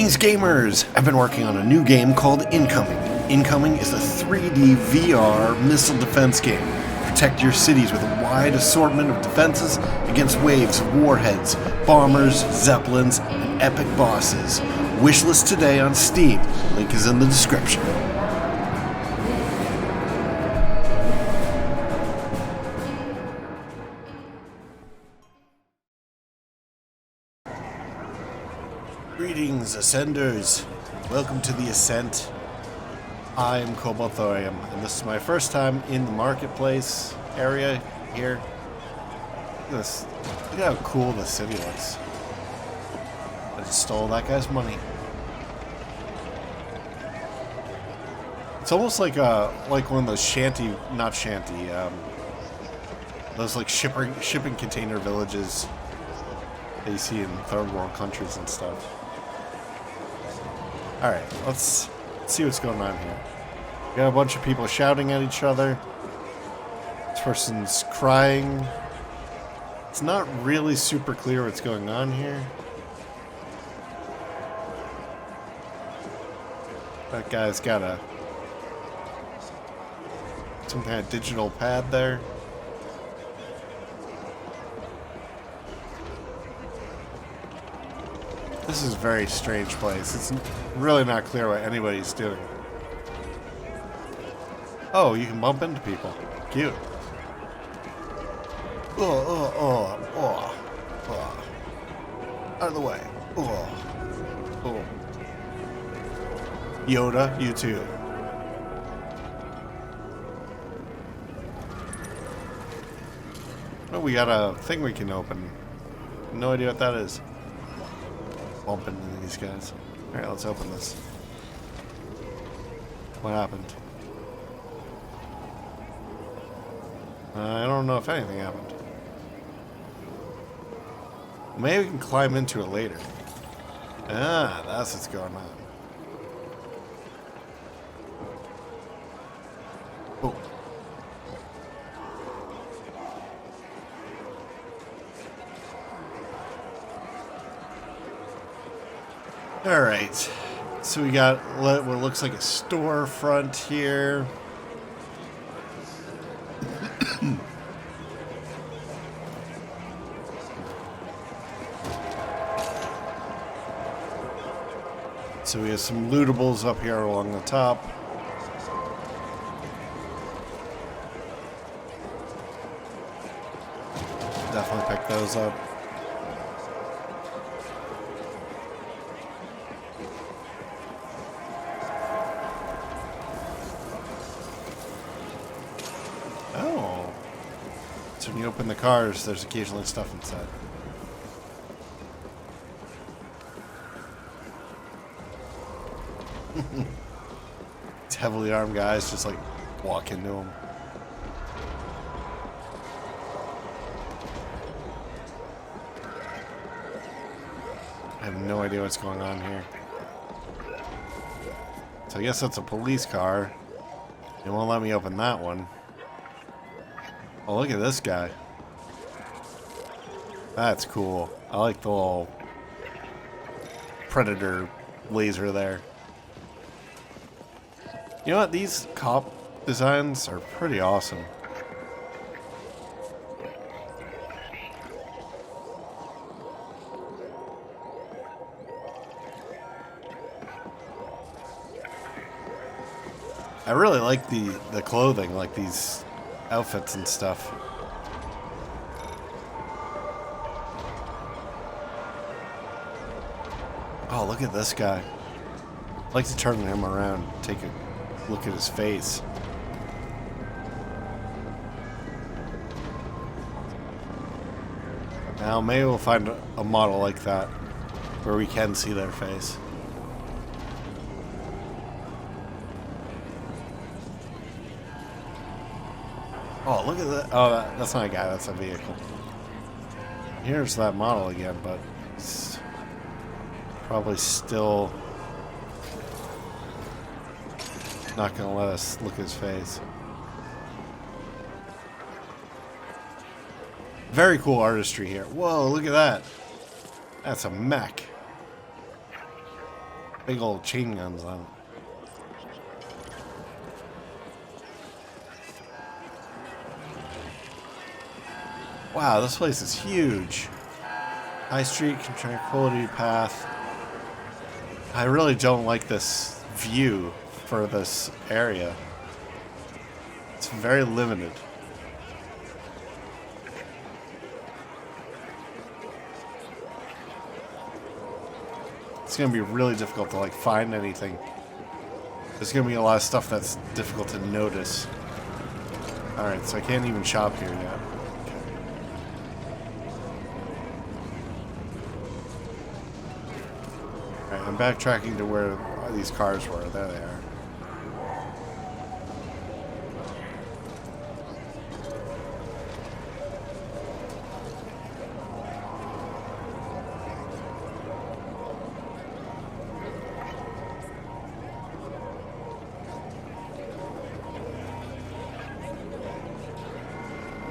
Greetings, gamers! I've been working on a new game called Incoming. Incoming is a 3D VR missile defense game. Protect your cities with a wide assortment of defenses against waves of warheads, bombers, zeppelins, and epic bosses. Wishlist today on Steam. Link is in the description. Greetings, Ascenders. Welcome to the Ascent. I'm Cobalt Thorium, and this is my first time in the marketplace area here. Look at this. Look at how cool the city looks. I just stole that guy's money. It's almost like one of those those like shipping container villages that you see in third world countries and stuff. Alright, let's see what's going on here. We got a bunch of people shouting at each other. This person's crying. It's not really super clear what's going on here. That guy's got some kind of digital pad there. This is a very strange place. It's really not clear what anybody's doing. Oh, you can bump into people. Cute. Oh. Out of the way. Oh. Yoda, you too. Oh, we got a thing we can open. No idea what that is. Bump into these guys. Alright, let's open this. What happened? I don't know if anything happened. Maybe we can climb into it later. Ah, that's what's going on. Oh. Alright, so we got what looks like a storefront here. So we have some lootables up here along the top. Definitely pick those up. So when you open the cars, there's occasionally stuff inside. These heavily armed guys just like walk into them. I have no idea what's going on here. So I guess that's a police car. They won't let me open that one. Oh, look at this guy. That's cool. I like the little predator laser there. You know what? These cop designs are pretty awesome. I really like the clothing, like these outfits and stuff. Oh, look at this guy. I'd like to turn him around, take a look at his face. Now, maybe we'll find a model like that where we can see their face. Oh, look at that. Oh, that's not a guy, that's a vehicle. Here's that model again, but it's probably still not going to let us look at his face. Very cool artistry here. Whoa, look at that. That's a mech. Big old chain guns on it. Wow, this place is huge. High Street, Tranquility Path. I really don't like this view for this area. It's very limited. It's gonna be really difficult to like find anything. There's gonna be a lot of stuff that's difficult to notice. Alright, so I can't even shop here yet. Alright, I'm backtracking to where these cars were. There they are.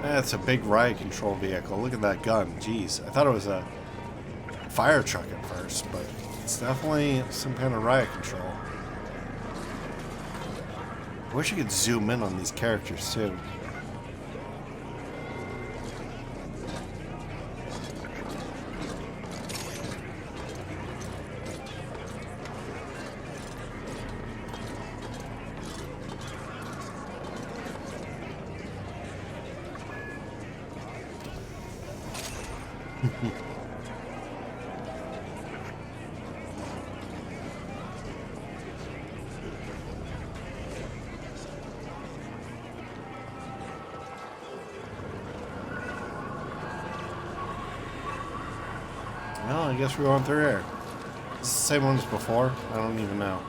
That's a big riot control vehicle. Look at that gun. Jeez. I thought it was a fire truck at first, but it's definitely some kind of riot control. I wish you could zoom in on these characters too. Well, I guess we're going through here. Is this the same one as before? I don't even know.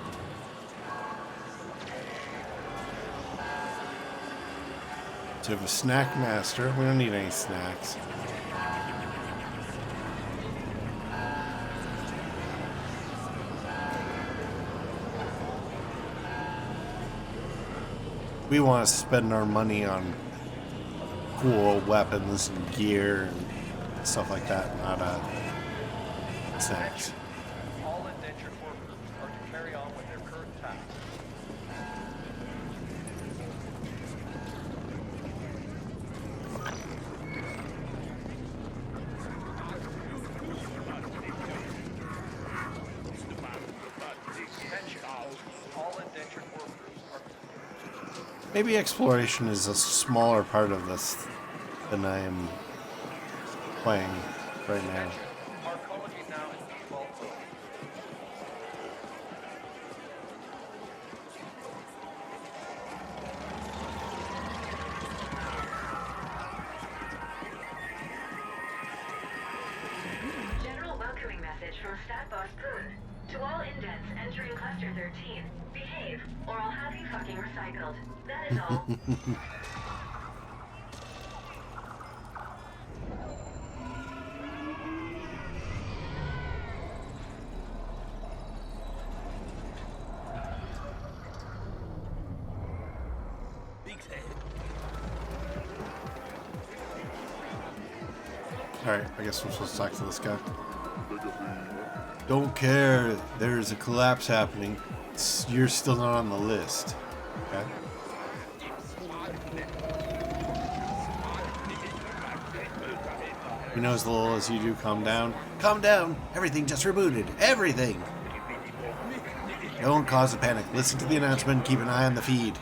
So we have a snack master. We don't need any snacks. We want to spend our money on cool weapons and gear and stuff like that, not snacks. All indentured workers are to carry on with their current tasks. Attention, all indentured workers are... Maybe exploration is a smaller part of this than I am playing right now. Our colony now is Cobalt. General welcoming message from Stat Boss Poon. To all indents entering Cluster 13, behave, or I'll have you fucking recycled. That is all. Alright, I guess we're supposed to talk to this guy. Don't care, there's a collapse happening. You're still not on the list. Okay? You know as little as you do, calm down. Calm down! Everything just rebooted. Everything! Don't cause a panic. Listen to the announcement, keep an eye on the feed.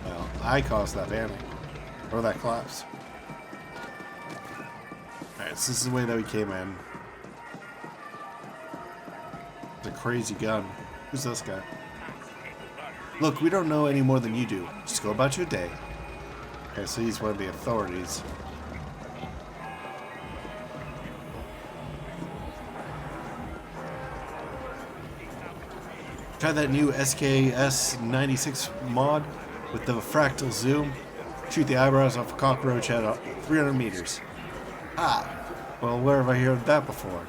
Well, I caused that panic. Or that collapse. Alright, so this is the way that we came in. The crazy gun. Who's this guy? Look, we don't know any more than you do. Just go about your day. Okay, so he's one of the authorities. Try that new SKS 96 mod with the fractal zoom. Shoot the eyebrows off a cockroach at 300 meters. Ah, well, where have I heard that before?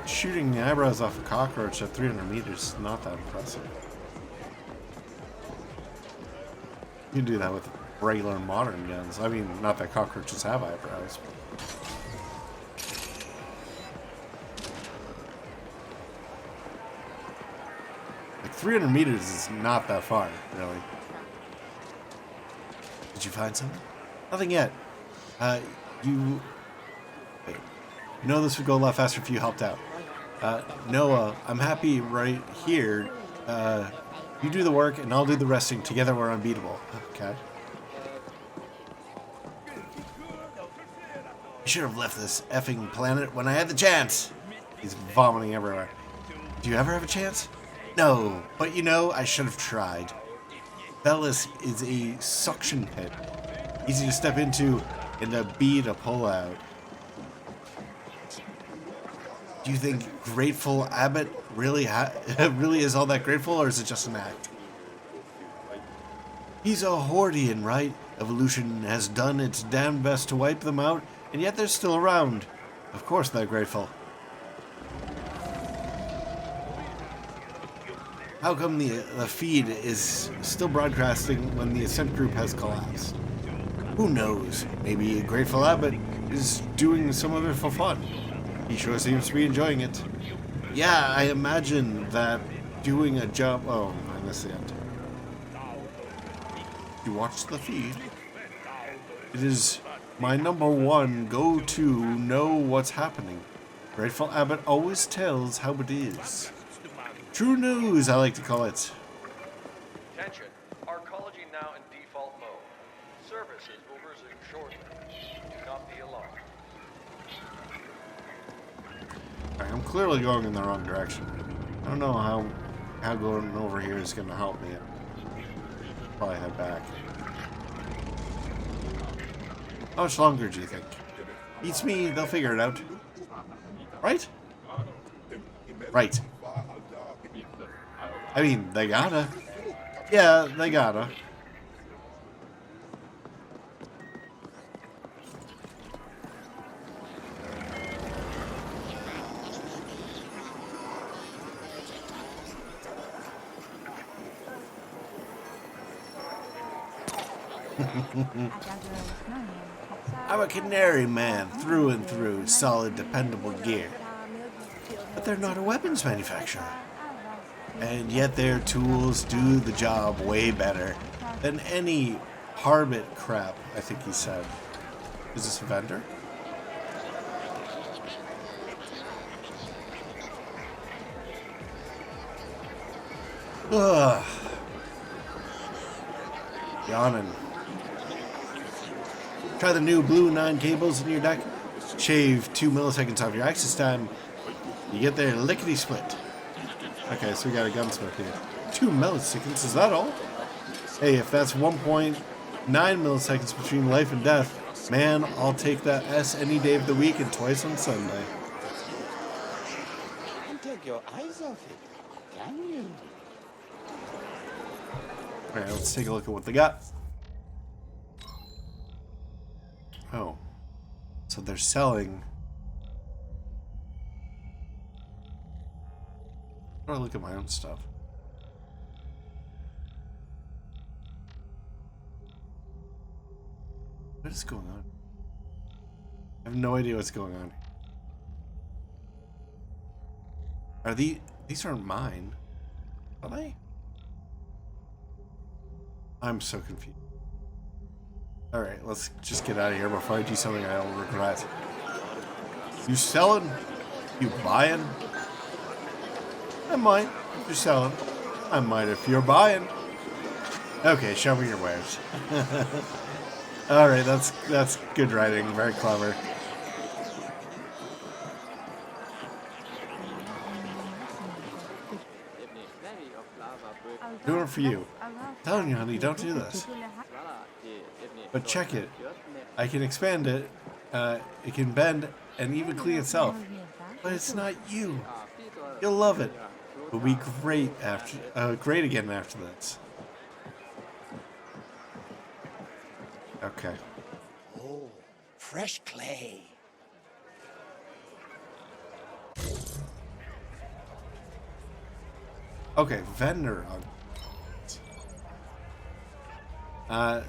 Shooting the eyebrows off a cockroach at 300 meters is not that impressive. You can do that with regular modern guns. I mean, not that cockroaches have eyebrows. 300 meters is not that far, really. Did you find something? Nothing yet. You... Wait. You know this would go a lot faster if you helped out. Noah, I'm happy right here. You do the work and I'll do the resting. Together we're unbeatable. Okay. I should have left this effing planet when I had the chance. He's vomiting everywhere. Do you ever have a chance? No, but you know, I should have tried. Veles is a suction pit. Easy to step into and a bee to pull out. Do you think Grateful Abbott really really is all that grateful, or is it just an act? He's a Hordian, right? Evolution has done its damn best to wipe them out, and yet they're still around. Of course they're grateful. How come the feed is still broadcasting when the Ascent group has collapsed? Who knows? Maybe Grateful Abbott is doing some of it for fun. He sure seems to be enjoying it. Yeah, I imagine that doing a job... Oh, I missed the end. You watch the feed. It is my #1 go-to know what's happening. Grateful Abbott always tells how it is. True news, I like to call it. Attention. Arcology now in default mode. Services will resume shortly. Do not be alarmed. Alright, I'm clearly going in the wrong direction. I don't know how going over here is going to help me. Probably head back. How much longer do you think? Beats me, they'll figure it out. Right? Right. I mean, they gotta. Yeah, they gotta. I'm a canary man through and through, solid, dependable gear. But they're not a weapons manufacturer. And yet their tools do the job way better than any Harbit crap, I think he said. Is this a vendor? Ugh. Yawning. Try the new blue 9 cables in your deck. Shave 2 milliseconds off your access time. You get there lickety-split. Okay, so we got a gunsmith here. 2 milliseconds, is that all? Hey, if that's 1.9 milliseconds between life and death, man, I'll take that S any day of the week and twice on Sunday. Can't take your eyes off it, can you? Alright, let's take a look at what they got. Oh. So they're selling... How do I look at my own stuff? What is going on? I have no idea what's going on. Are these aren't mine? Are they? I'm so confused. Alright, let's just get out of here before I do something I'll regret. You selling? You buying? I might if you're selling. I might if you're buying. Okay, show me your wares. Alright, that's good writing. Very clever. Doing it for you. I'm telling you, honey, don't do this. But check it. I can expand it. It can bend and even clean itself. But it's not you. You'll love it. It'll be great great again after this. Okay. Oh, fresh clay. Okay, vendor on.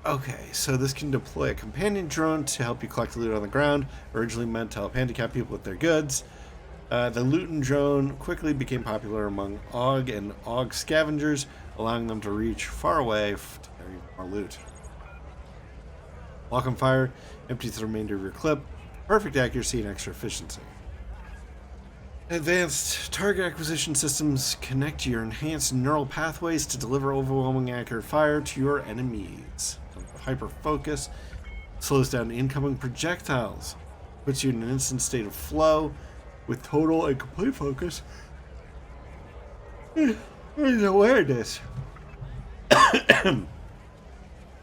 Okay, so this can deploy a companion drone to help you collect loot on the ground. Originally meant to help handicap people with their goods. The Luton drone quickly became popular among AUG and AUG scavengers, allowing them to reach far away to carry more loot. Lock on fire empties the remainder of your clip. Perfect accuracy and extra efficiency. Advanced target acquisition systems connect your enhanced neural pathways to deliver overwhelming accurate fire to your enemies. Hyper focus slows down incoming projectiles, puts you in an instant state of flow with total and complete focus and awareness.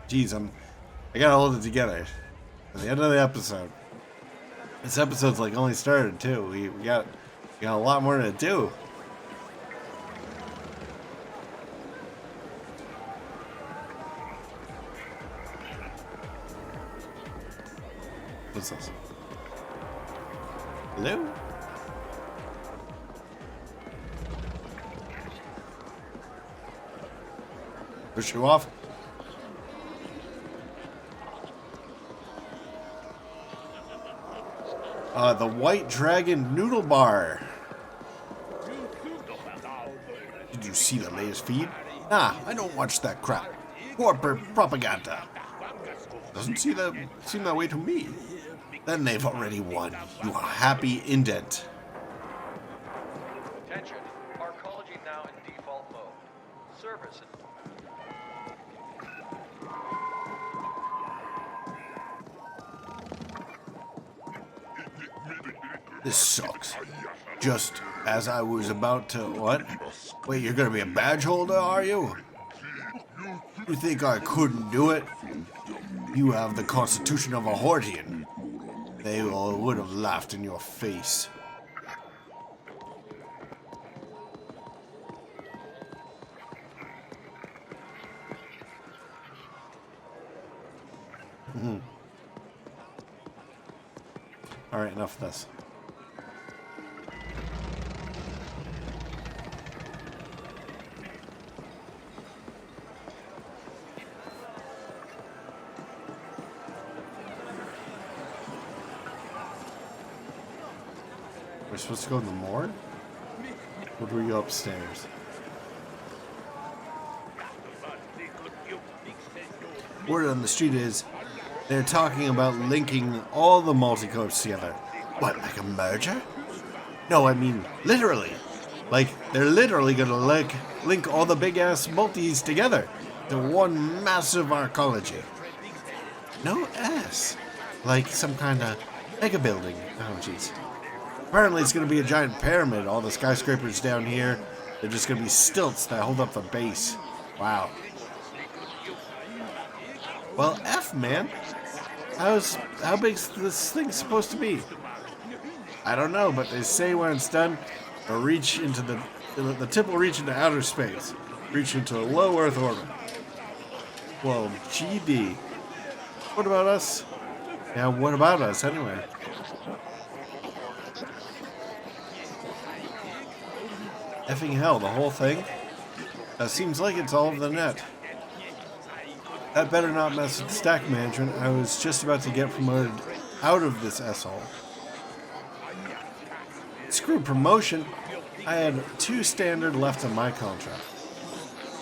Jeez, I gotta hold it together. At the end of the episode. This episode's like only started too. We got a lot more to do. What's this? Hello? Push you off? The White Dragon Noodle Bar. Did you see the latest feed? Nah, I don't watch that crap. Corporate propaganda. Doesn't seem that way to me. Then they've already won. You happy indent. Attention, arcology now in default mode. Service. This sucks. Just as I was about to... What? Wait, you're gonna be a badge holder, are you? You think I couldn't do it? You have the constitution of a Hortian. They all would have laughed in your face. Alright, enough of this. We're supposed to go in the morgue? Or do we go upstairs? Word on the street is they're talking about linking all the multicodes together. What, like a merger? No, I mean literally. Like, they're literally gonna link all the big-ass multis together to one massive arcology. No S. Like some kind of mega building. Oh, jeez. Apparently it's going to be a giant pyramid. All the skyscrapers down here, they're just going to be stilts that hold up the base. Wow. Well, F, man. How big's this thing supposed to be? I don't know, but they say when it's done, it'll reach into the tip will reach into outer space, reach into a low Earth orbit. Well, GD. What about us? Yeah, what about us anyway? Effing hell, the whole thing? Seems like it's all over the net. That better not mess with stack management. I was just about to get promoted out of this S-hole. Screw promotion. I had 2 standard left in my contract.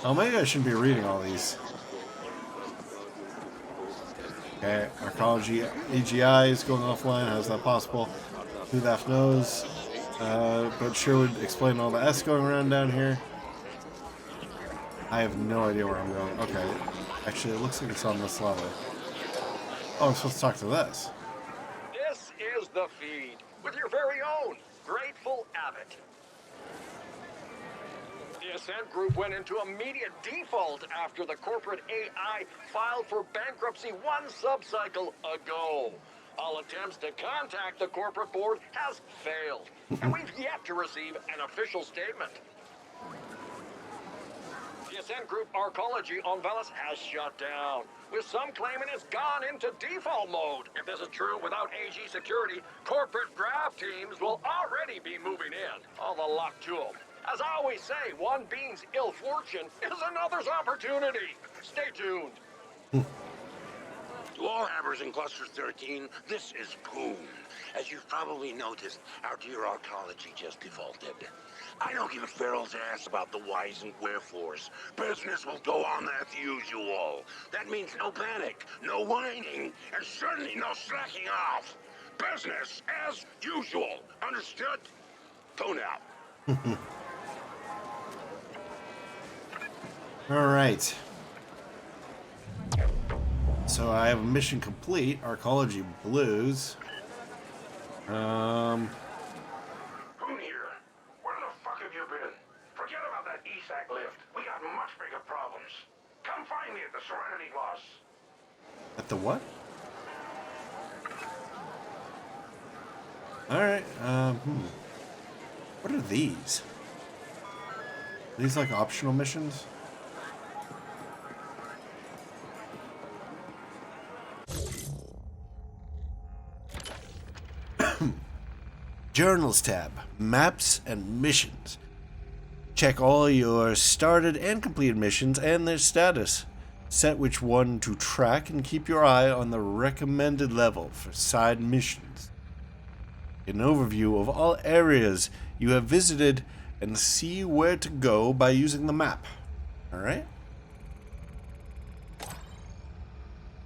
Oh, maybe I shouldn't be reading all these. Okay, arcology AGI is going offline. How's that possible? Who the F knows? But sure would explain all the S going around down here. I have no idea where I'm going. Okay. Actually, it looks like it's on this level. Oh, I'm supposed to talk to this. This is the feed with your very own Grateful Abbott. The Ascent Group went into immediate default after the corporate AI filed for bankruptcy 1 subcycle ago. All attempts to contact the corporate board has failed, and we've yet to receive an official statement. The Ascent Group arcology on Veles has shut down, with some claiming it's gone into default mode. If this is true without AG security, corporate grab teams will already be moving in. All the luck to them. As I always say, one being's ill fortune is another's opportunity. Stay tuned. To all hammers in Cluster 13, this is Poon. As you've probably noticed, our dear arcology just defaulted. I don't give a feral's ass about the whys and wherefores. Business will go on as usual. That means no panic, no whining, and certainly no slacking off. Business as usual. Understood? Tune out. All right. So I have a mission complete. Arcology Blues. Who here? Where the fuck have you been? Forget about that ESAC lift. We got much bigger problems. Come find me at the Serenity Boss. At the what? All right. What are these? Are these like optional missions? Journals tab, maps and missions. Check all your started and completed missions and their status. Set which one to track and keep your eye on the recommended level for side missions. Get an overview of all areas you have visited and see where to go by using the map. Alright? I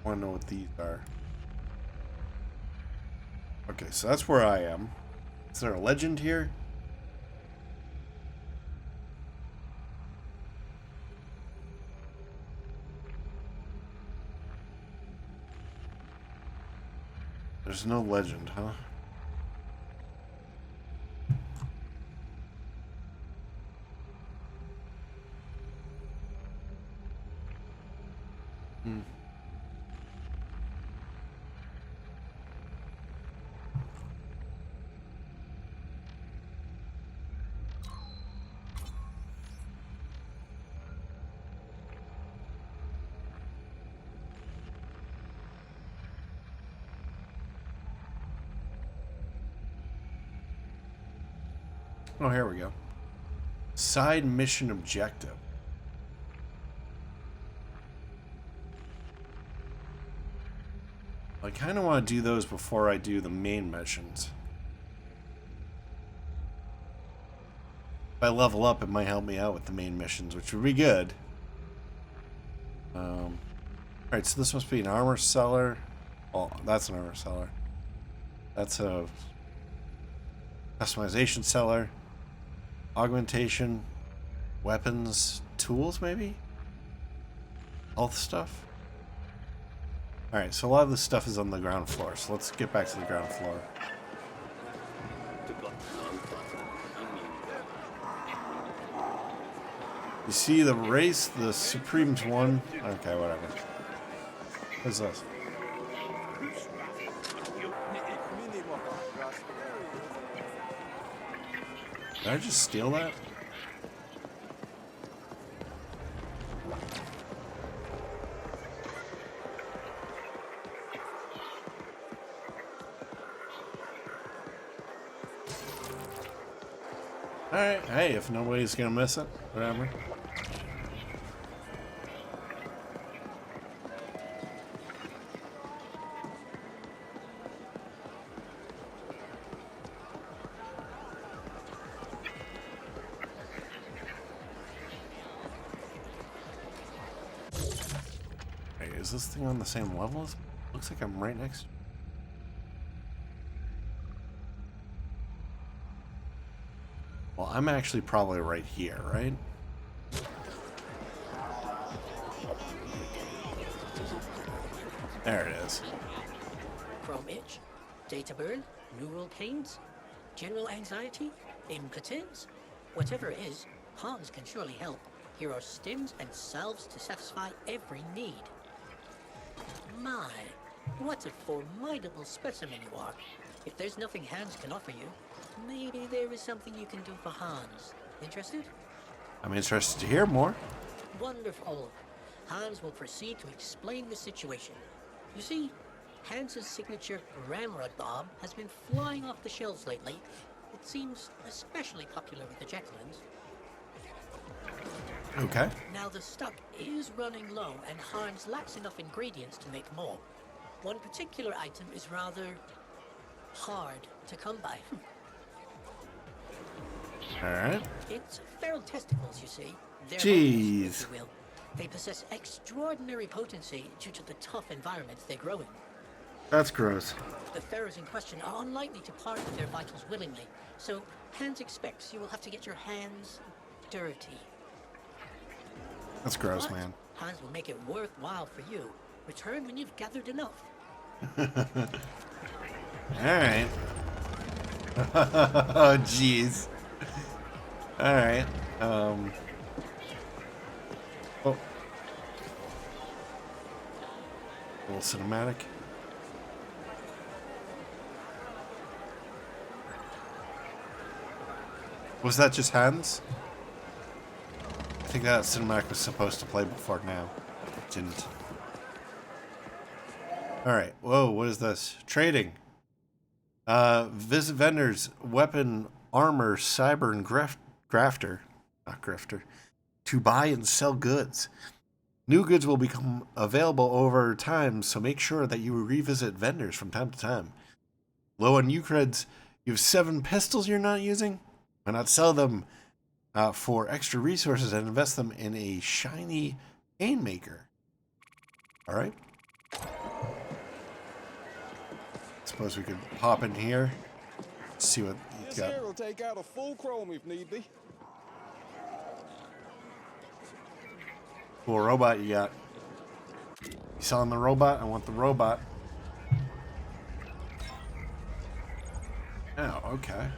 want to know what these are. Okay, so that's where I am. Is there a legend here? There's no legend, huh? Oh, here we go. Side mission objective. I kind of want to do those before I do the main missions. If I level up, it might help me out with the main missions, which would be good. Alright, so this must be an armor seller. Oh, that's an armor seller. That's a customization seller. Augmentation. Weapons. Tools, maybe? Health stuff. Alright, so a lot of this stuff is on the ground floor, so let's get back to the ground floor. You see the race, the Supremes won. Okay, whatever. What's this? Did I just steal that? Alright, hey, if nobody's gonna miss it, whatever. Hey, is this thing on the same level as? Looks like I'm right next to. Well, I'm actually probably right here, right? There it is. Chrome itch, data burn, neural pains, general anxiety, impotence. Whatever it is, Hans can surely help. Here are stims and salves to satisfy every need. My, what a formidable specimen you are. If there's nothing Hans can offer you, maybe there is something you can do for Hans. Interested? I'm interested to hear more. Wonderful. Hans will proceed to explain the situation. You see, Hans's signature ramrod bomb has been flying off the shelves lately. It seems especially popular with the Jacquelines. Okay. Now the stock is running low and Hans lacks enough ingredients to make more. One particular item is rather hard to come by. Alright. It's feral testicles, you see. They're Jeez. hormones, if you will. They possess extraordinary potency due to the tough environments they grow in. That's gross. The pharaohs in question are unlikely to part with their vitals willingly, so Hans expects you will have to get your hands dirty. That's gross, But man. Hans will make it worthwhile for you. Return when you've gathered enough. Alright. Oh, jeez. Alright. Oh. A little cinematic. Was that just hands? I think that cinematic was supposed to play before now. It didn't. Alright. Whoa, what is this? Trading. Visit vendors, weapon, armor, cyber, and grafter. Not grifter. To buy and sell goods. New goods will become available over time, so make sure that you revisit vendors from time to time. Low on Eucreds, you have 7 pistols you're not using? Why not sell them for extra resources and invest them in a shiny pain maker? Alright. Suppose we could hop in here, see what he's This got. here will take out a full chrome if need be. Cool robot you got. You selling the robot? I want the robot. Oh, okay.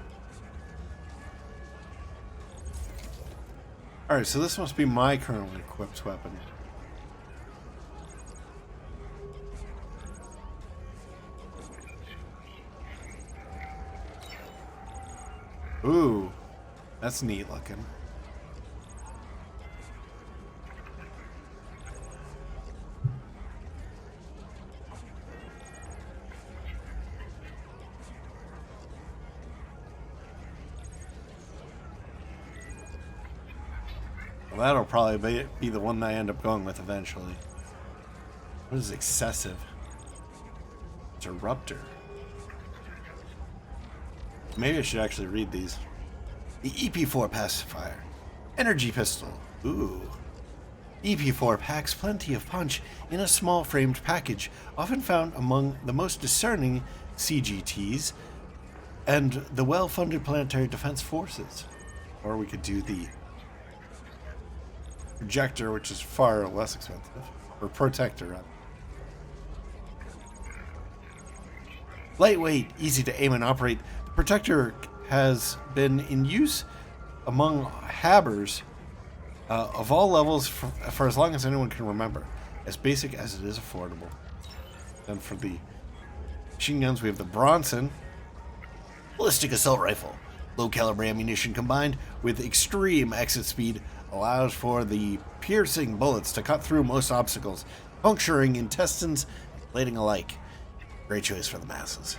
Alright, so this must be my currently equipped weapon. Ooh, that's neat looking. Well, that'll probably be the one that I end up going with eventually. What is excessive? Disruptor. Maybe I should actually read these. The ep4 pacifier. Energy pistol. Ooh. ep4 packs plenty of punch in a small framed package, often found among the most discerning CGTs and the well-funded planetary defense forces. Or we could do the projector, which is far less expensive. Or protector, rather. Lightweight, easy to aim and operate, the protector has been in use among habbers of all levels for as long as anyone can remember, as basic as it is affordable. Then for the machine guns, we have the Bronson ballistic assault rifle. Low caliber ammunition combined with extreme exit speed allows for the piercing bullets to cut through most obstacles, puncturing intestines and plating alike. Great choice for the masses.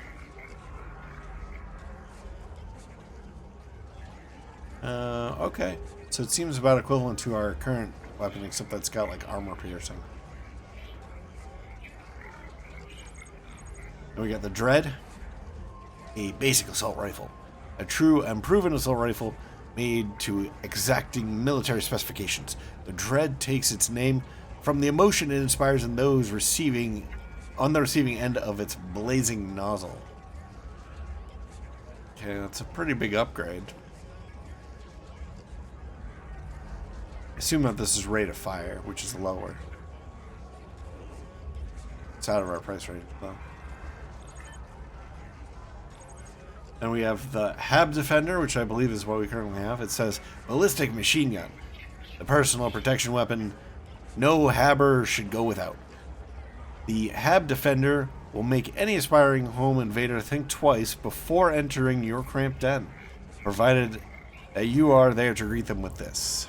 Okay. So it seems about equivalent to our current weapon, except that's got like armor piercing. And we got the Dread, a basic assault rifle. A true and proven assault rifle made to exacting military specifications. The Dread takes its name from the emotion it inspires in those on the receiving end of its blazing nozzle. Okay, that's a pretty big upgrade. I assume that this is rate of fire, which is lower. It's out of our price range, though. And we have the Hab Defender, which I believe is what we currently have. It says, ballistic machine gun. The personal protection weapon no Habber should go without. The Hab Defender will make any aspiring home invader think twice before entering your cramped den, provided that you are there to greet them with this.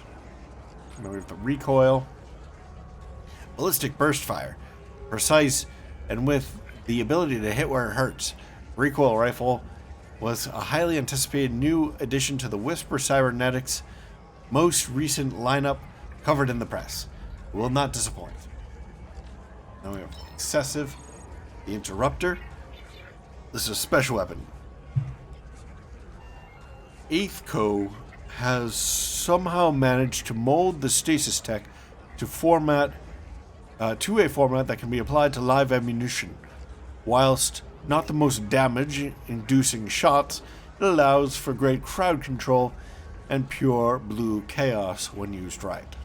And then we have the Recoil. Ballistic burst fire. Precise and with the ability to hit where it hurts. Recoil rifle was a highly anticipated new addition to the Whisper Cybernetics' most recent lineup covered in the press. It will not disappoint. Then we have Excessive, the Interrupter, This is a special weapon. Eighth Co has somehow managed to mold the stasis tech to a format that can be applied to live ammunition. Whilst not the most damage-inducing shots, it allows for great crowd control and pure blue chaos when used right.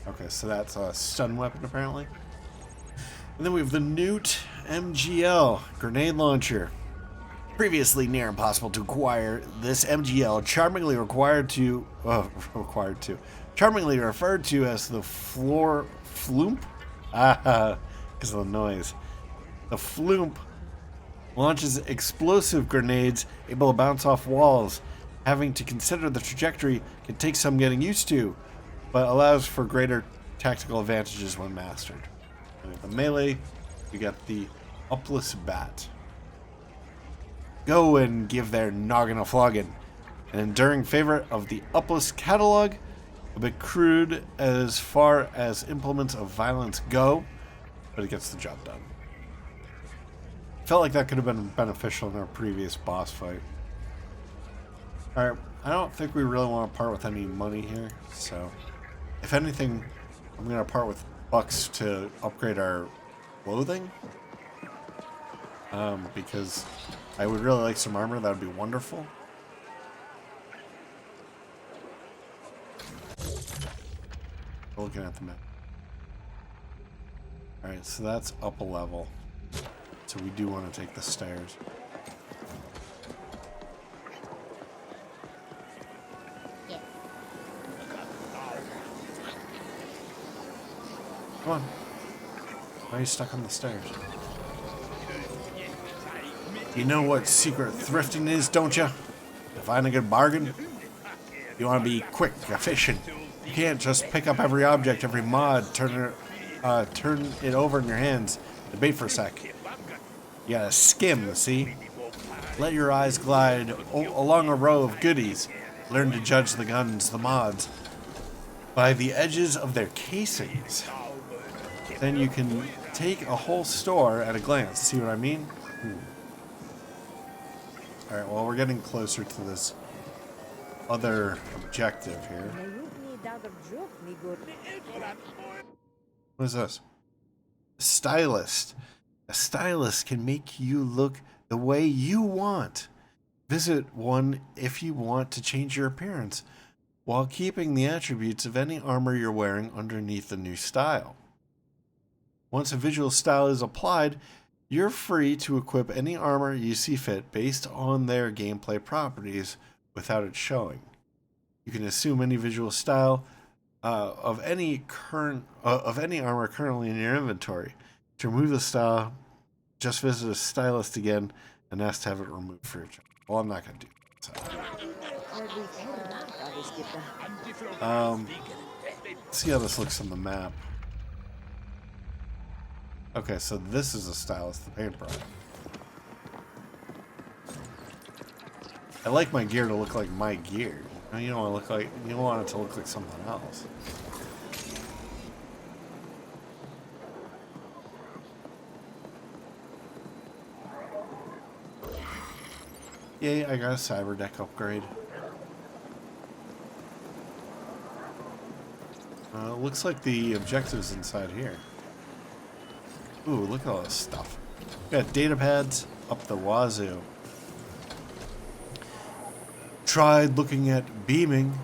Okay, so that's a stun weapon apparently. And then we have the Newt MGL grenade launcher. Previously near impossible to acquire, this MGL charmingly referred to as the Floomp, because of the noise. The Floomp launches explosive grenades able to bounce off walls. Having to consider the trajectory can take some getting used to, but allows for greater tactical advantages when mastered. And with the melee, we got the Upless Bat. Go and give their noggin a flogging. An enduring favorite of the Upless catalog, a bit crude as far as implements of violence go, but it gets the job done. Felt like that could have been beneficial in our previous boss fight. Alright, I don't think we really want to part with any money here, so if anything, I'm going to part with bucks to upgrade our clothing. Because I would really like some armor, that would be wonderful. Looking at the map. Alright, so that's up a level. So we do want to take the stairs. Come on. Why are you stuck on the stairs? You know what secret thrifting is, don't you? To find a good bargain? You want to be quick, efficient. You can't just pick up every object, every mod, turn it over in your hands, debate for a sec. You gotta skim, see? Let your eyes glide along a row of goodies. Learn to judge the guns, the mods, by the edges of their casings. Then you can take a whole store at a glance. See what I mean? Alright, well, we're getting closer to this other objective here. What is this? A stylist. A stylist can make you look the way you want. Visit one if you want to change your appearance, while keeping the attributes of any armor you're wearing underneath the new style. Once a visual style is applied, you're free to equip any armor you see fit based on their gameplay properties without it showing. You can assume any visual style of any armor currently in your inventory. To remove the style, just visit a stylist again and ask to have it removed for your choice. Well, I'm not going to do that. Let's see how this looks on the map. Okay, so this is a stylist, the paintbrush. I like my gear to look like my gear. You don't want it to look like something else. Yay, I got a cyber deck upgrade. Looks like the objective's inside here. Ooh, look at all this stuff. We got data pads up the wazoo. Tried looking at beaming,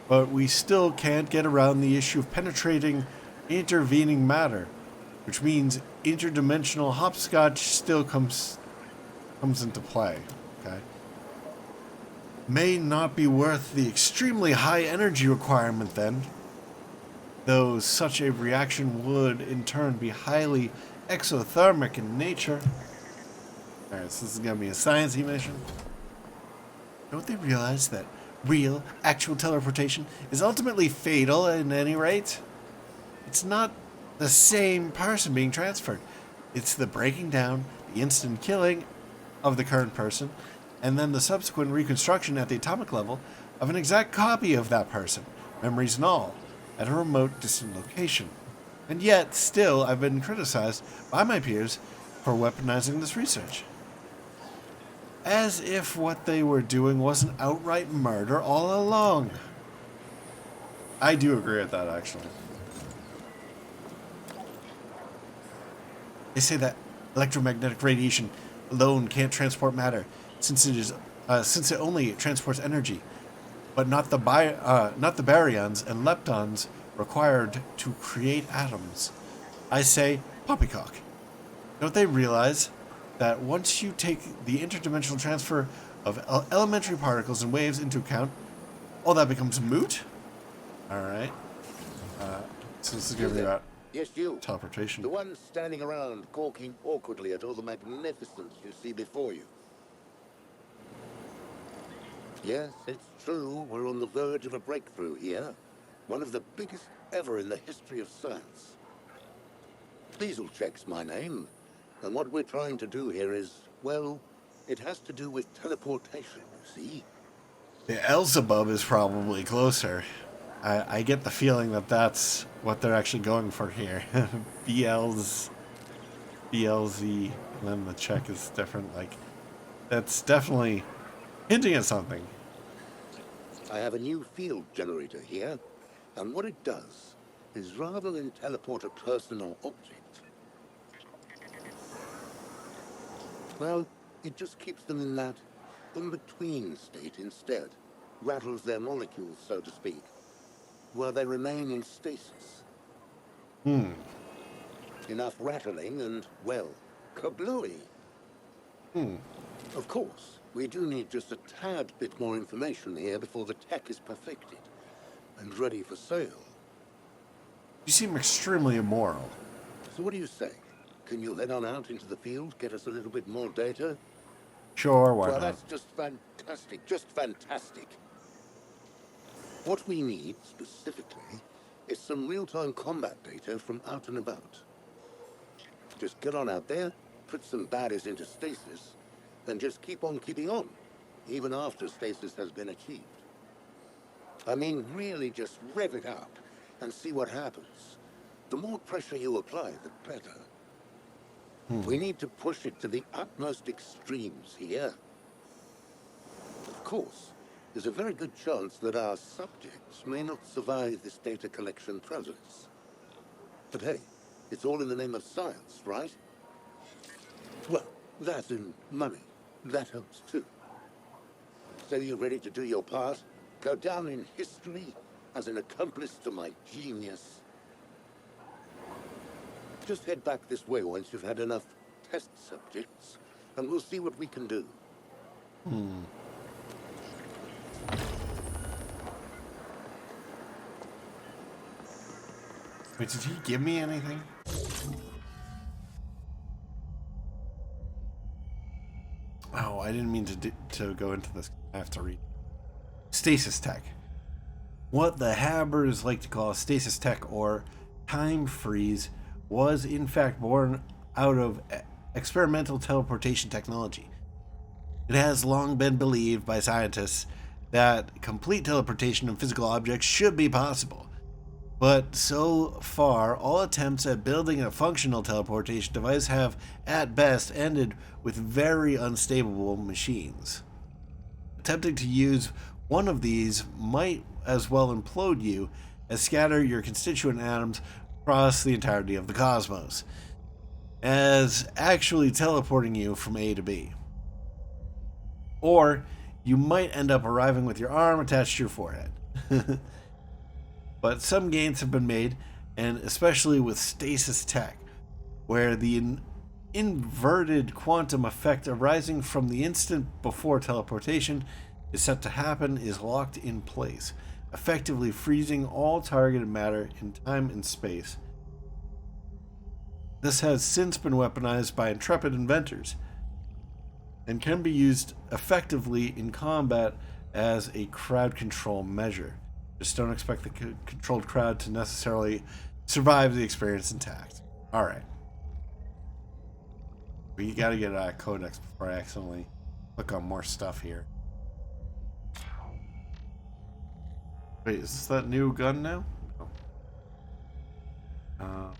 but we still can't get around the issue of penetrating intervening matter, which means interdimensional hopscotch still comes into play. Okay. May not be worth the extremely high energy requirement then, though such a reaction would in turn be highly exothermic in nature. Alright, so this is going to be a sciencey mission. Don't they realize that real, actual teleportation is ultimately fatal at any rate? It's not the same person being transferred. It's the breaking down, the instant killing of the current person, and then the subsequent reconstruction at the atomic level of an exact copy of that person, memories and all, at a remote, distant location. And yet, still, I've been criticized by my peers for weaponizing this research. As if what they were doing wasn't outright murder all along. I do agree with that, actually. They say that electromagnetic radiation alone can't transport matter, since it only transports energy, but not the baryons and leptons required to create atoms. I say poppycock. Don't they realize that once you take the interdimensional transfer of elementary particles and waves into account, all that becomes moot? Alright. So this is going to be about Yes, you. teleportation. The one standing around, gawking awkwardly at all the magnificence you see before you. Yes, it's true. We're on the verge of a breakthrough here. One of the biggest ever in the history of science. Diesel checks my name. And what we're trying to do here is, well, it has to do with teleportation, you see? The Beelzebub is probably closer. I get the feeling that that's what they're actually going for here. BLZ, and then the check is different. Like, that's definitely hinting at something. I have a new field generator here, and what it does is rather than teleport a person or object, well, it just keeps them in that in-between state instead. Rattles their molecules, so to speak, where they remain in stasis. Enough rattling and, well, kablooey. Of course, we do need just a tad bit more information here before the tech is perfected and ready for sale. You seem extremely immoral. So what do you say? Can you head on out into the field, get us a little bit more data? Sure, why Well, not? that's just fantastic, just fantastic. What we need, specifically, is some real-time combat data from out and about. Just get on out there, put some baddies into stasis, then just keep on keeping on, even after stasis has been achieved. I mean, really just rev it up and see what happens. The more pressure you apply, the better. We need to push it to the utmost extremes here. Of course, there's a very good chance that our subjects may not survive this data collection process. But hey, it's all in the name of science, right? Well, that and money, that helps too. So you're ready to do your part? Go down in history as an accomplice to my genius? Just head back this way once you've had enough test subjects, and we'll see what we can do. Wait, did he give me anything? Oh, I didn't mean to go into this. I have to read. Stasis tech. What the Habbers like to call stasis tech or time freeze was in fact born out of experimental teleportation technology. It has long been believed by scientists that complete teleportation of physical objects should be possible. But so far, all attempts at building a functional teleportation device have, at best, ended with very unstable machines. Attempting to use one of these might as well implode you as scatter your constituent atoms across the entirety of the cosmos, as actually teleporting you from A to B. Or you might end up arriving with your arm attached to your forehead. But some gains have been made, and especially with stasis tech, where the inverted quantum effect arising from the instant before teleportation is set to happen is locked in place, effectively freezing all targeted matter in time and space. This has since been weaponized by intrepid inventors, and can be used effectively in combat as a crowd control measure. Just don't expect the controlled crowd to necessarily survive the experience intact. Alright. We gotta get a codex before I accidentally click on more stuff here. Wait, is this that new gun now? No.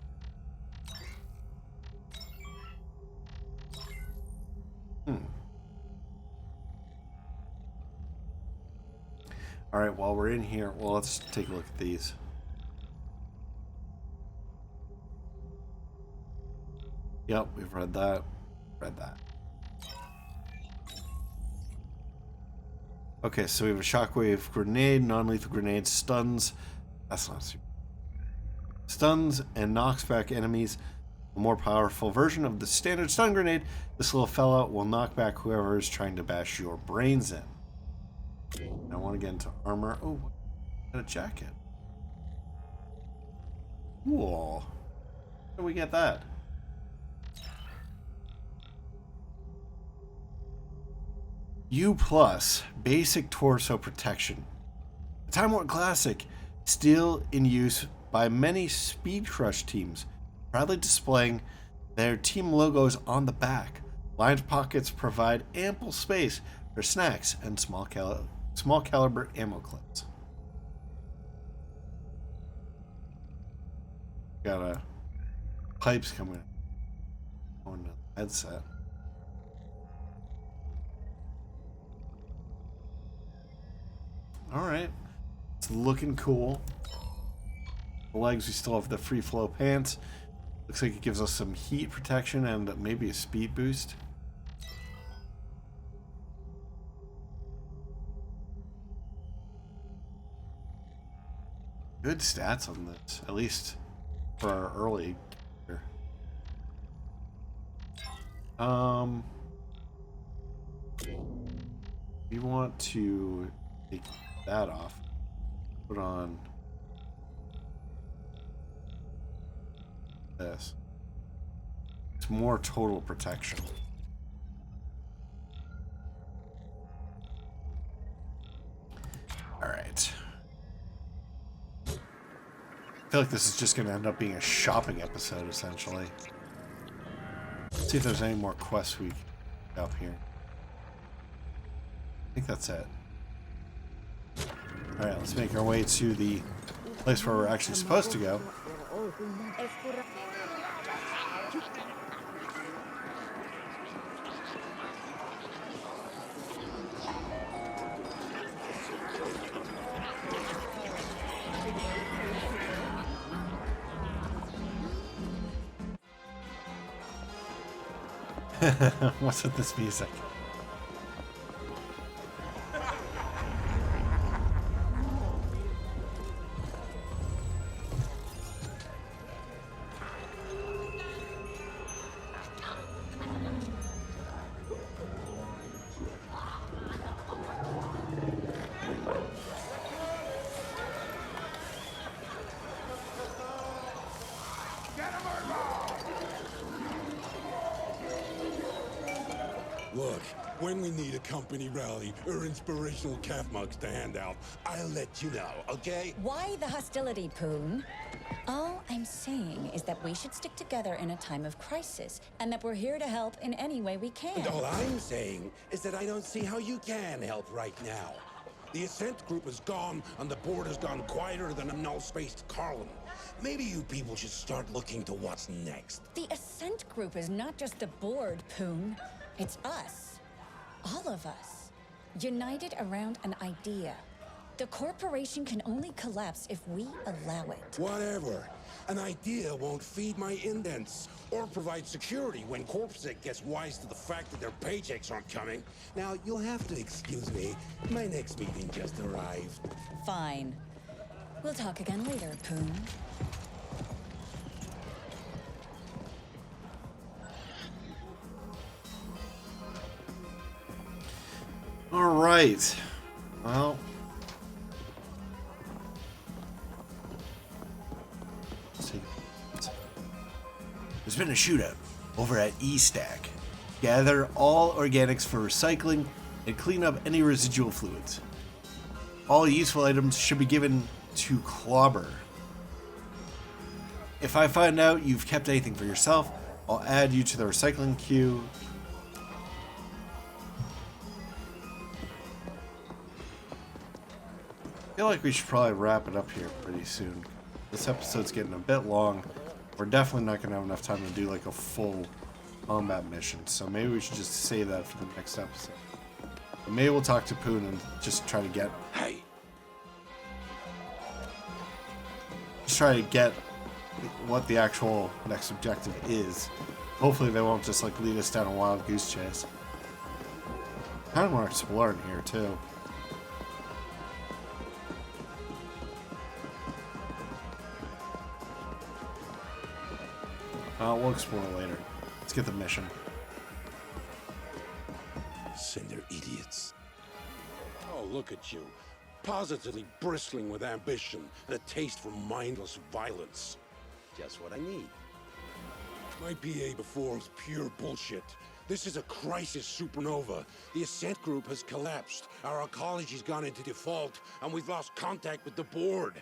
Alright, while we're in here, well, let's take a look at these. Yep, we've read that. Read that. Okay, so we have a shockwave grenade, non-lethal grenade, stuns. That's not super. Stuns and knocks back enemies. A more powerful version of the standard stun grenade. This little fella will knock back whoever is trying to bash your brains in. I want to get into armor. Oh, got a jacket. Cool. How do we get that? U+, basic torso protection. A Time War classic, still in use by many Speed Crush teams, proudly displaying their team logos on the back. Lined pockets provide ample space for snacks and small caliber ammo clips. Got a pipes coming on the headset. Alright, it's looking cool. The legs, we still have the free flow pants. Looks like it gives us some heat protection and maybe a speed boost. Good stats on this, at least for our early gear. We want to take that off. Put on this. It's more total protection. Alright. I feel like this is just going to end up being a shopping episode, essentially. Let's see if there's any more quests we can pick up here. I think that's it. Alright, let's make our way to the place where we're actually supposed to go. What's with this music? Look, when we need a company rally or inspirational calf mugs to hand out, I'll let you know, okay? Why the hostility, Poon? All I'm saying is that we should stick together in a time of crisis, and that we're here to help in any way we can. And all I'm saying is that I don't see how you can help right now. The Ascent group is gone, and the board has gone quieter than a null-spaced column. Maybe you people should start looking to what's next. The Ascent group is not just the board, Poon. It's us. All of us. United around an idea. The corporation can only collapse if we allow it. Whatever. An idea won't feed my indents or provide security when Corpsec gets wise to the fact that their paychecks aren't coming. Now, you'll have to excuse me. My next meeting just arrived. Fine. We'll talk again later, Poon. All right. Well, let's see. There's been a shootout over at E-Stack. Gather all organics for recycling and clean up any residual fluids. All useful items should be given to Clobber. If I find out you've kept anything for yourself, I'll add you to the recycling queue. I feel like we should probably wrap it up here pretty soon. This episode's getting a bit long. We're definitely not going to have enough time to do like a full combat mission, so maybe we should just save that for the next episode. But maybe we'll talk to Poon and just try to get... Hey, just try to get what the actual next objective is. Hopefully they won't just like lead us down a wild goose chase. I kind of want to explore in here too. We'll explore later. Let's get the mission. Send their idiots. Oh, look at you. Positively bristling with ambition and a taste for mindless violence. Just what I need. My PA before was pure bullshit. This is a crisis supernova. The Ascent group has collapsed. Our ecology's gone into default, and we've lost contact with the board.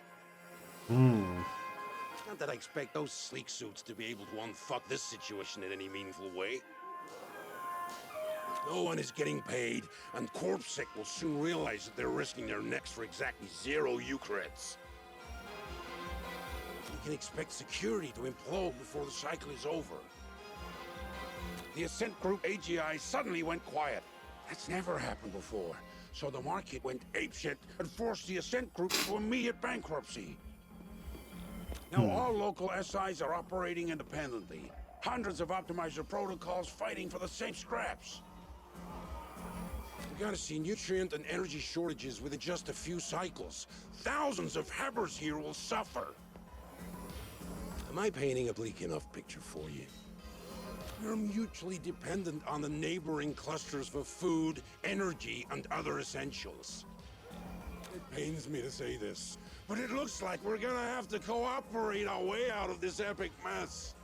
Not that I expect those sleek suits to be able to unfuck this situation in any meaningful way. No one is getting paid, and CorpSec will soon realize that they're risking their necks for exactly 0 Eucharits. We can expect security to implode before the cycle is over. The Ascent Group AGI suddenly went quiet. That's never happened before. So the market went apeshit and forced the Ascent Group into immediate bankruptcy. Now all local SIs are operating independently. Hundreds of optimizer protocols fighting for the same scraps. We're gonna see nutrient and energy shortages within just a few cycles. Thousands of Hebbers here will suffer. Am I painting a bleak enough picture for you? We're mutually dependent on the neighboring clusters for food, energy, and other essentials. It pains me to say this, but it looks like we're gonna have to cooperate our way out of this epic mess.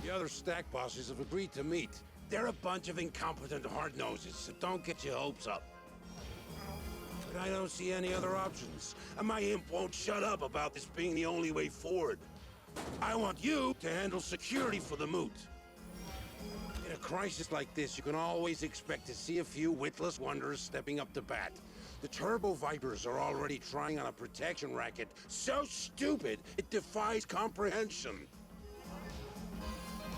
The other stack bosses have agreed to meet. They're a bunch of incompetent hard-noses, so don't get your hopes up. But I don't see any other options, and my imp won't shut up about this being the only way forward. I want you to handle security for the moot. In a crisis like this, you can always expect to see a few witless wonders stepping up to bat. The Turbo Vipers are already trying on a protection racket so stupid it defies comprehension.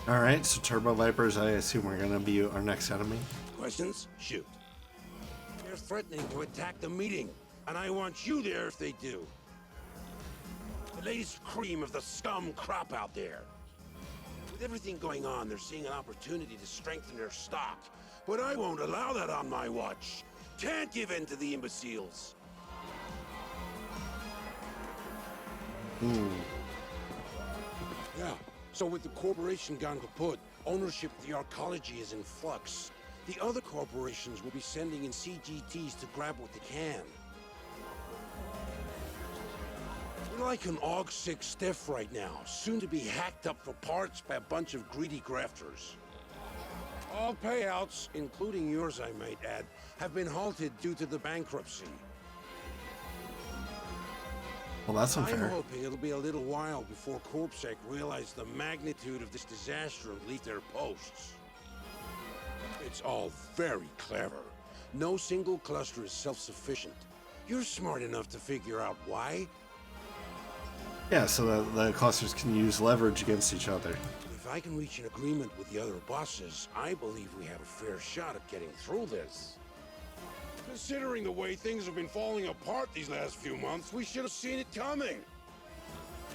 Alright, so Turbo Vipers, I assume we're gonna be our next enemy. Questions? Shoot. They're threatening to attack the meeting, and I want you there if they do. The latest cream of the scum crop out there. With everything going on, they're seeing an opportunity to strengthen their stock. But I won't allow that on my watch. Can't give in to the imbeciles. Yeah, so with the corporation gone kaput, ownership of the arcology is in flux. The other corporations will be sending in CGTs to grab what they can. We're like an AUG-6 stiff right now, soon to be hacked up for parts by a bunch of greedy grafters. All payouts, including yours I might add, have been halted due to the bankruptcy. Well, that's unfair. I'm hoping it'll be a little while before CorpSec realize the magnitude of this disaster and leave their posts. It's all very clever. No single cluster is self-sufficient. You're smart enough to figure out why. Yeah, so that the clusters can use leverage against each other. If I can reach an agreement with the other bosses, I believe we have a fair shot at getting through this. Considering the way things have been falling apart these last few months, we should have seen it coming.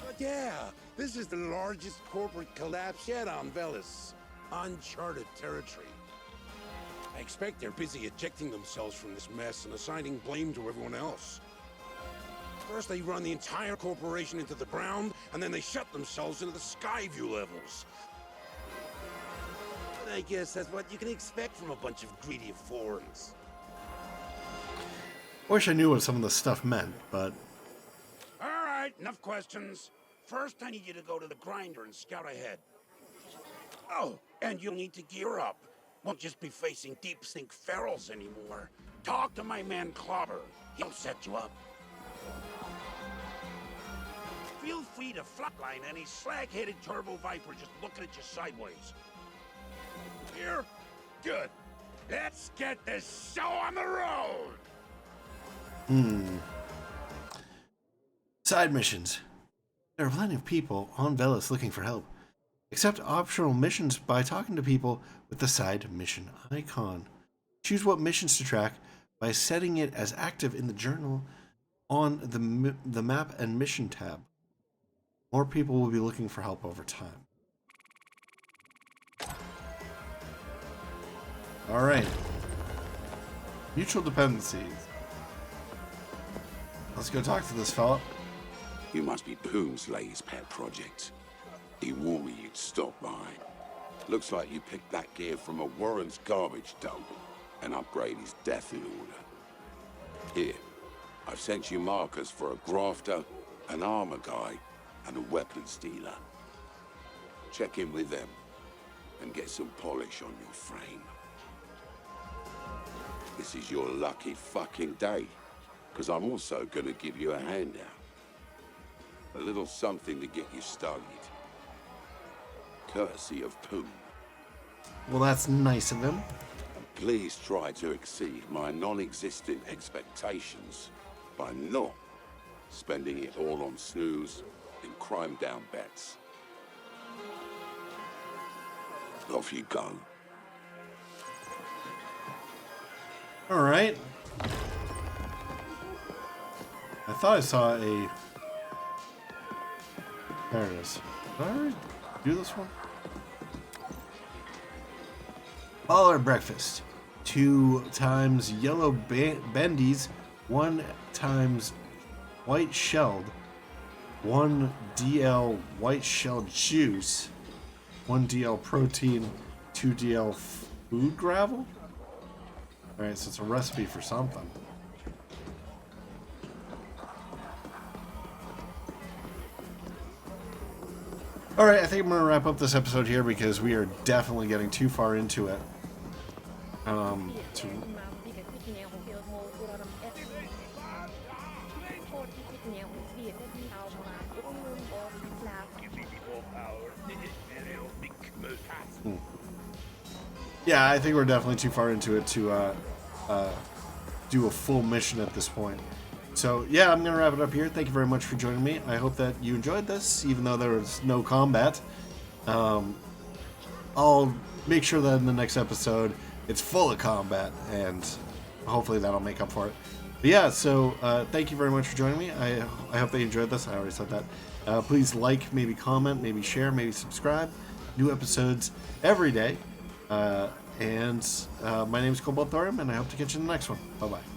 But yeah, this is the largest corporate collapse yet on Veles. Uncharted territory. I expect they're busy ejecting themselves from this mess and assigning blame to everyone else. First they run the entire corporation into the ground, and then they shut themselves into the Skyview levels. But I guess that's what you can expect from a bunch of greedy foreigners. I wish I knew what some of the stuff meant, but... Alright, enough questions. First, I need you to go to the grinder and scout ahead. Oh, and you'll need to gear up. Won't just be facing deep sink ferals anymore. Talk to my man Clobber. He'll set you up. Feel free to flatline any slag-headed Turbo Viper just looking at you sideways. Here? Good. Let's get this show on the road! Side missions. There are plenty of people on Veles looking for help. Accept optional missions by talking to people with the side mission icon. Choose what missions to track by setting it as active in the journal On the map and mission tab, more people will be looking for help over time. Alright. Mutual dependencies. Let's go talk to this fella. You must be Poomslay's pet project. He warned me you'd stop by. Looks like you picked that gear from a Warren's garbage dump and upgrade his death in order. Here, I've sent you markers for a grafter, an armor guy, and a weapon stealer. Check in with them and get some polish on your frame. This is your lucky fucking day, because I'm also gonna give you a handout. A little something to get you started. Courtesy of Poom. Well, that's nice of him. Please try to exceed my non-existent expectations by not spending it all on snooze and crime-down bets. Off you go. All right. I thought I saw a... There it is. Did I already do this one? Baller breakfast. 2 times yellow bendies. 1 times white shelled. 1 DL white shelled juice. 1 DL protein. 2 DL food gravel. Alright, so it's a recipe for something. Alright, I think I'm going to wrap up this episode here because we are definitely getting too far into it. Yeah, I think we're definitely too far into it to do a full mission at this point. So, yeah, I'm going to wrap it up here. Thank you very much for joining me. I hope that you enjoyed this, even though there was no combat. I'll make sure that in the next episode, it's full of combat, and hopefully that'll make up for it. But yeah, so thank you very much for joining me. I hope that you enjoyed this. I already said that. Please like, maybe comment, maybe share, maybe subscribe. New episodes every day. My name is Cobalt Thorium, and I hope to catch you in the next one. Bye-bye.